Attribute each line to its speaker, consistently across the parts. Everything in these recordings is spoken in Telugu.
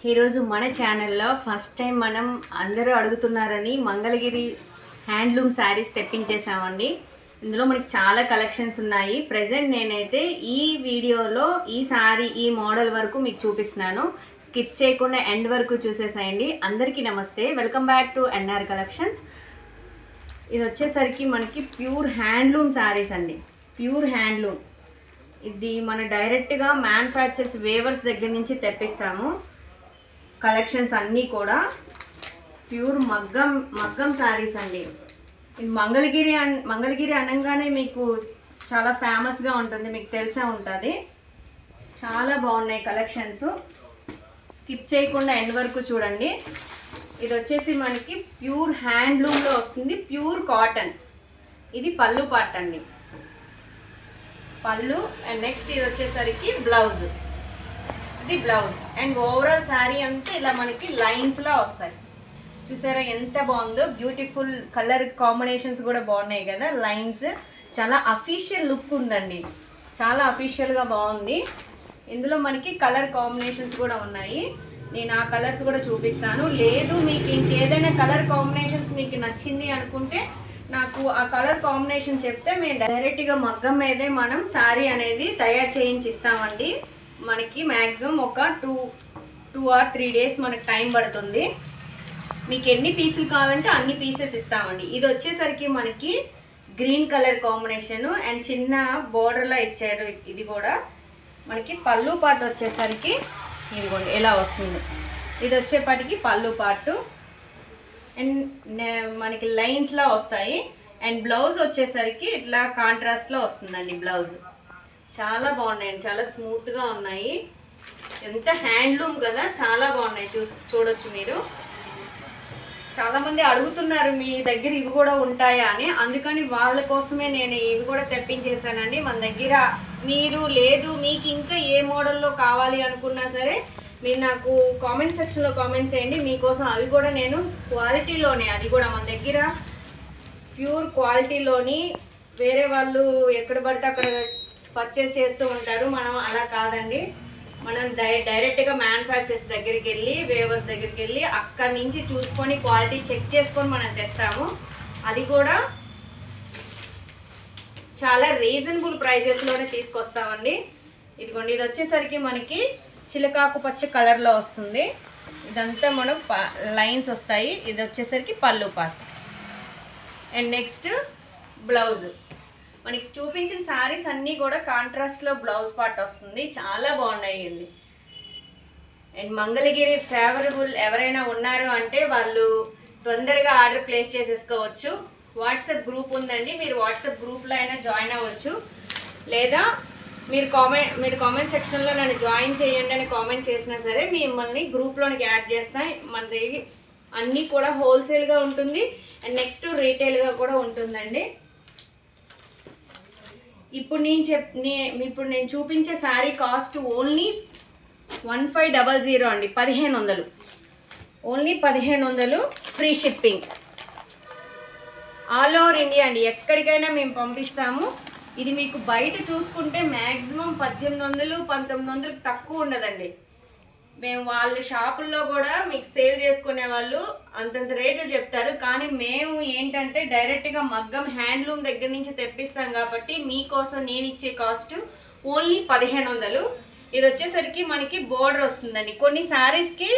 Speaker 1: ఈరోజు మన ఛానల్లో ఫస్ట్ టైం మనం అందరూ అడుగుతున్నారని మంగళగిరి హ్యాండ్లూమ్ శారీస్ తెప్పించేసామండి. ఇందులో మనకి చాలా కలెక్షన్స్ ఉన్నాయి. ప్రెజెంట్ నేనైతే ఈ వీడియోలో ఈ శారీ ఈ మోడల్ వరకు మీకు చూపిస్తున్నాను. స్కిప్ చేయకుండా ఎండ్ వరకు చూసేసేయండి. అందరికీ నమస్తే, welcome back to NR collections. ఇది వచ్చేసరికి మనకి ప్యూర్ హ్యాండ్లూమ్ శారీస్ అండి. ప్యూర్ హ్యాండ్లూమ్ ఇది మన డైరెక్ట్గా మ్యానుఫ్యాక్చర్స్ వేవర్స్ దగ్గర నుంచి తెప్పిస్తాము. కలెక్షన్స్ అన్నీ కూడా ప్యూర్ మగ్గం శారీస్ అండి. ఇది మంగళగిరి అనగానే మీకు చాలా ఫేమస్గా ఉంటుంది, మీకు తెలిసే ఉంటుంది. చాలా బాగున్నాయి కలెక్షన్స్. స్కిప్ చేయకుండా ఎండ్ వరకు చూడండి. ఇది వచ్చేసి మనకి ప్యూర్ హ్యాండ్లూమ్లో వస్తుంది, ప్యూర్ కాటన్. ఇది పళ్ళు పార్ట్ అండి, పళ్ళు. అండ్ నెక్స్ట్ ఇది వచ్చేసరికి బ్లౌజ్, ఇది బ్లౌజ్. అండ్ ఓవరాల్ శారీ అంతా ఇలా మనకి లైన్స్లా వస్తాయి. చూసారా ఎంత బాగుందో, బ్యూటిఫుల్ కలర్ కాంబినేషన్స్ కూడా బాగున్నాయి కదా, లైన్స్. చాలా అఫీషియల్ లుక్ ఉందండి, చాలా అఫీషియల్గా బాగుంది. ఇందులో మనకి కలర్ కాంబినేషన్స్ కూడా ఉన్నాయి. నేను ఆ కలర్స్ కూడా చూపిస్తాను. లేదు మీకు ఇంకేదైనా కలర్ కాంబినేషన్స్ మీకు నచ్చింది అనుకుంటే నాకు ఆ కలర్ కాంబినేషన్ చెప్తే మేము డైరెక్ట్గా మగ్గం మీదే మనం శారీ అనేది తయారు చేయించి ఇస్తామండి. మనకి మ్యాక్సిమం ఒక 2 or 3 days మనకి టైం పడుతుంది. మీకు ఎన్ని పీసులు కావాలంటే అన్ని పీసెస్ ఇస్తామండి. ఇది వచ్చేసరికి మనకి గ్రీన్ కలర్ కాంబినేషను అండ్ చిన్న బోర్డర్లో ఇచ్చారు. ఇది కూడా మనకి పళ్ళు పార్ట్ వచ్చేసరికి ఇదిగోండి ఎలా వస్తుంది. ఇది వచ్చేపాటికి పళ్ళు పార్టు అండ్ మనకి లైన్స్లా వస్తాయి. అండ్ బ్లౌజ్ వచ్చేసరికి ఇట్లా కాంట్రాస్ట్లో వస్తుందండి బ్లౌజ్. చాలా బాగున్నాయండి, చాలా స్మూత్గా ఉన్నాయి. ఎంత హ్యాండ్లూమ్ కదా, చాలా బాగున్నాయి. చూడొచ్చు మీరు. చాలామంది అడుగుతున్నారు మీ దగ్గర ఇవి కూడా ఉంటాయా అని, అందుకని వాళ్ళ కోసమే నేను ఇవి కూడా తెప్పించేసానండి. మన దగ్గర మీరు లేదు మీకు ఇంకా ఏ మోడల్లో కావాలి అనుకున్నా సరే మీరు నాకు కామెంట్ సెక్షన్లో కామెంట్ చేయండి. మీకోసం అవి కూడా నేను క్వాలిటీలోనే, అది కూడా మన దగ్గర ప్యూర్ క్వాలిటీలోని. వేరే వాళ్ళు ఎక్కడ పడితే అక్కడ పర్చేస్ చేస్తూ ఉంటారు, మనం అలా కాదండి. మనం డైరెక్ట్గా మ్యానుఫ్యాక్చర్స్ దగ్గరికి వెళ్ళి వేవర్స్ దగ్గరికి వెళ్ళి అక్కడి నుంచి చూసుకొని క్వాలిటీ చెక్ చేసుకొని మనం తెస్తాము. అది కూడా చాలా రీజనబుల్ ప్రైజెస్లోనే తీసుకొస్తామండి. ఇదిగోండి ఇది వచ్చేసరికి మనకి చిలకాకు పచ్చ కలర్లో వస్తుంది. ఇదంతా మనం లైన్స్ వస్తాయి. ఇది వచ్చేసరికి పళ్ళు పార్ట్ అండ్ నెక్స్ట్ బ్లౌజ్. మనకి చూపించిన శారీస్ అన్నీ కూడా కాంట్రాస్ట్లో బ్లౌజ్ పార్ట్ వస్తుంది. చాలా బాగున్నాయి అండి. అండ్ మంగళగిరి ఫేవరబుల్ ఎవరైనా ఉన్నారు అంటే వాళ్ళు తొందరగా ఆర్డర్ ప్లేస్ చేసేసుకోవచ్చు. వాట్సాప్ గ్రూప్ ఉందండి, మీరు వాట్సాప్ గ్రూప్లో అయినా జాయిన్ అవ్వచ్చు. లేదా మీరు కామెంట్ సెక్షన్లో నన్ను జాయిన్ చేయండి అని కామెంట్ చేసినా సరే మిమ్మల్ని గ్రూప్లోనికి యాడ్ చేస్తాను. మన దగ్గర అన్నీ కూడా హోల్సేల్గా ఉంటుంది అండ్ నెక్స్ట్ రీటైల్గా కూడా ఉంటుందండి. ఇప్పుడు నేను చూపించే శారీ కాస్ట్ ఓన్లీ 1500 అండి, 1500, only 1500 free shipping. All over India అండి, ఎక్కడికైనా మేము పంపిస్తాము. ఇది మీకు బయట చూసుకుంటే మ్యాక్సిమం 1800, 1900 తక్కువ ఉండదండి. మేము వాళ్ళ షాపుల్లో కూడా మీకు సేల్ చేసుకునే వాళ్ళు అంతంత రేట్లు చెప్తారు. కానీ మేము ఏంటంటే డైరెక్ట్గా మగ్గం హ్యాండ్లూమ్ దగ్గర నుంచి తెప్పిస్తాం కాబట్టి మీకోసం నేను ఇచ్చే కాస్ట్ ఓన్లీ 1500. ఇది వచ్చేసరికి మనకి బోర్డర్ వస్తుందండి. కొన్ని శారీస్కి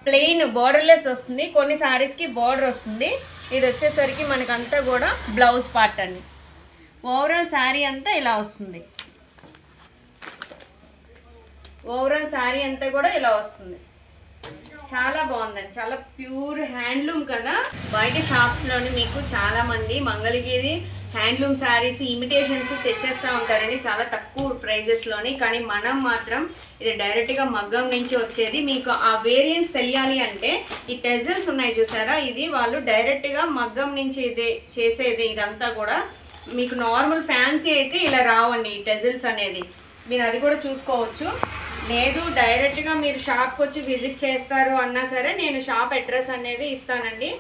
Speaker 1: ప్లెయిన్ బోర్డర్లెస్ వస్తుంది, కొన్ని శారీస్కి బోర్డర్ వస్తుంది. ఇది వచ్చేసరికి మనకంతా కూడా బ్లౌజ్ పార్ట్ అండి. ఓవరాల్ శారీ అంతా ఇలా వస్తుంది. ఓవరాల్ శారీ అంతా కూడా ఇలా వస్తుంది. చాలా బాగుందండి, చాలా ప్యూర్ హ్యాండ్లూమ్ కదా. బయట షాప్స్లోని మీకు చాలామంది మంగళగిరి హ్యాండ్లూమ్ శారీస్ ఇమిటేషన్స్ తెచ్చేస్తూ ఉంటారండి చాలా తక్కువ ప్రైజెస్లోని. కానీ మనం మాత్రం ఇది డైరెక్ట్గా మగ్గం నుంచి వచ్చేది. మీకు ఆ వేరియంట్స్ తెలియాలి అంటే ఈ టెజల్స్ ఉన్నాయి చూసారా, ఇది వాళ్ళు డైరెక్ట్గా మగ్గం నుంచి ఇదే చేసేది. ఇదంతా కూడా మీకు నార్మల్ ఫ్యాన్సీ అయితే ఇలా రావండి ఈ టెజల్స్ అనేది, మీరు అది కూడా చూసుకోవచ్చు. లేదు డైరెక్ట్గా మీరు షాప్కి వచ్చి విజిట్ చేస్తారు అన్నా సరే నేను షాప్ అడ్రస్ అనేది ఇస్తానండి.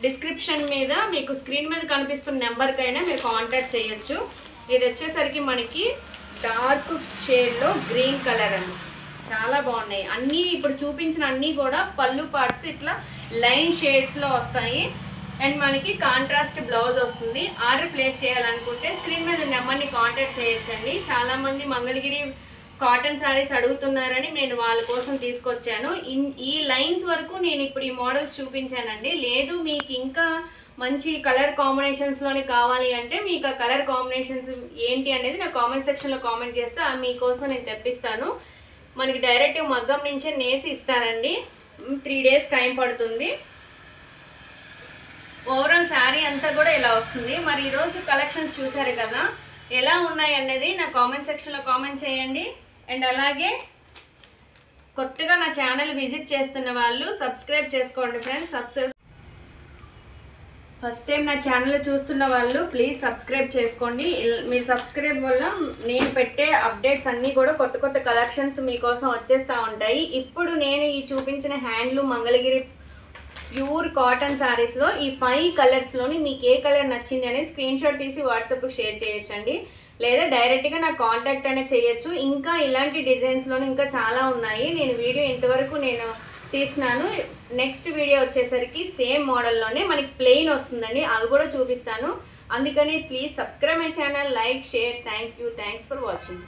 Speaker 1: డిస్క్రిప్షన్ మీద మీకు స్క్రీన్ మీద కనిపిస్తున్న నెంబర్కైనా మీరు కాంటాక్ట్ చేయొచ్చు. ఇది వచ్చేసరికి మనకి డార్క్ షేడ్లో గ్రీన్ కలర్ అండి, చాలా బాగున్నాయి అన్నీ. ఇప్పుడు చూపించిన అన్నీ కూడా పళ్ళు పార్ట్స్ ఇట్లా లైన్ షేడ్స్లో వస్తాయి. అండ్ మనకి కాంట్రాస్ట్ బ్లౌజ్ వస్తుంది. ఆర్డర్ ప్లేస్ చేయాలనుకుంటే స్క్రీన్ మీద నెంబర్ని కాంటాక్ట్ చేయొచ్చండి. చాలామంది మంగళగిరి కాటన్ శారీస్ అడుగుతున్నారని నేను వాళ్ళ కోసం తీసుకొచ్చాను. ఈ లైన్స్ వరకు నేను ఇప్పుడు ఈ మోడల్స్ చూపించానండి. లేదు మీకు ఇంకా మంచి కలర్ కాంబినేషన్స్లోనే కావాలి అంటే మీకు ఆ కలర్ కాంబినేషన్స్ ఏంటి అనేది నా కామెంట్ సెక్షన్లో కామెంట్ చేస్తే మీకోసం నేను తెప్పిస్తాను. మనకి డైరెక్ట్ మగ్గం నుంచే నేసి ఇస్తారండి. 3 days టైం పడుతుంది. ఓవరాల్ శారీ అంతా కూడా ఇలా వస్తుంది. మరి ఈరోజు కలెక్షన్స్ చూసారు కదా, ఎలా ఉన్నాయి అన్నది నా కామెంట్ సెక్షన్లో కామెంట్ చేయండి. అండ్ అలాగే కొత్తగా నా ఛానల్ విజిట్ చేస్తున్న వాళ్ళు సబ్స్క్రైబ్ చేసుకోండి ఫ్రెండ్స్. ఫస్ట్ టైం నా ఛానల్ చూస్తున్న వాళ్ళు ప్లీజ్ సబ్స్క్రైబ్ చేసుకోండి. మీ సబ్స్క్రైబ్ వల్ల నేను పెట్టే అప్డేట్స్ అన్నీ కూడా కొత్త కొత్త కలెక్షన్స్ మీకోసం వచ్చేస్తూ ఉంటాయి. ఇప్పుడు నేను ఈ చూపించిన హ్యాండ్లూమ్ మంగళగిరి ప్యూర్ కాటన్ శారీస్లో ఈ 5 కలర్స్లోని మీకు ఏ కలర్ నచ్చింది అనేది స్క్రీన్ షాట్ తీసి వాట్సాప్కి షేర్ చేయొచ్చండి. లేదా డైరెక్ట్గా నాకు కాంటాక్ట్ అనేది చేయొచ్చు. ఇంకా ఇలాంటి డిజైన్స్లోని ఇంకా చాలా ఉన్నాయి. నేను వీడియో ఇంతవరకు నేను తీసినాను. నెక్స్ట్ వీడియో వచ్చేసరికి సేమ్ మోడల్లోనే మనకి ప్లెయిన్ వస్తుందండి, అవి కూడా చూపిస్తాను. అందుకని please subscribe my channel, like, share. Thanks for watching.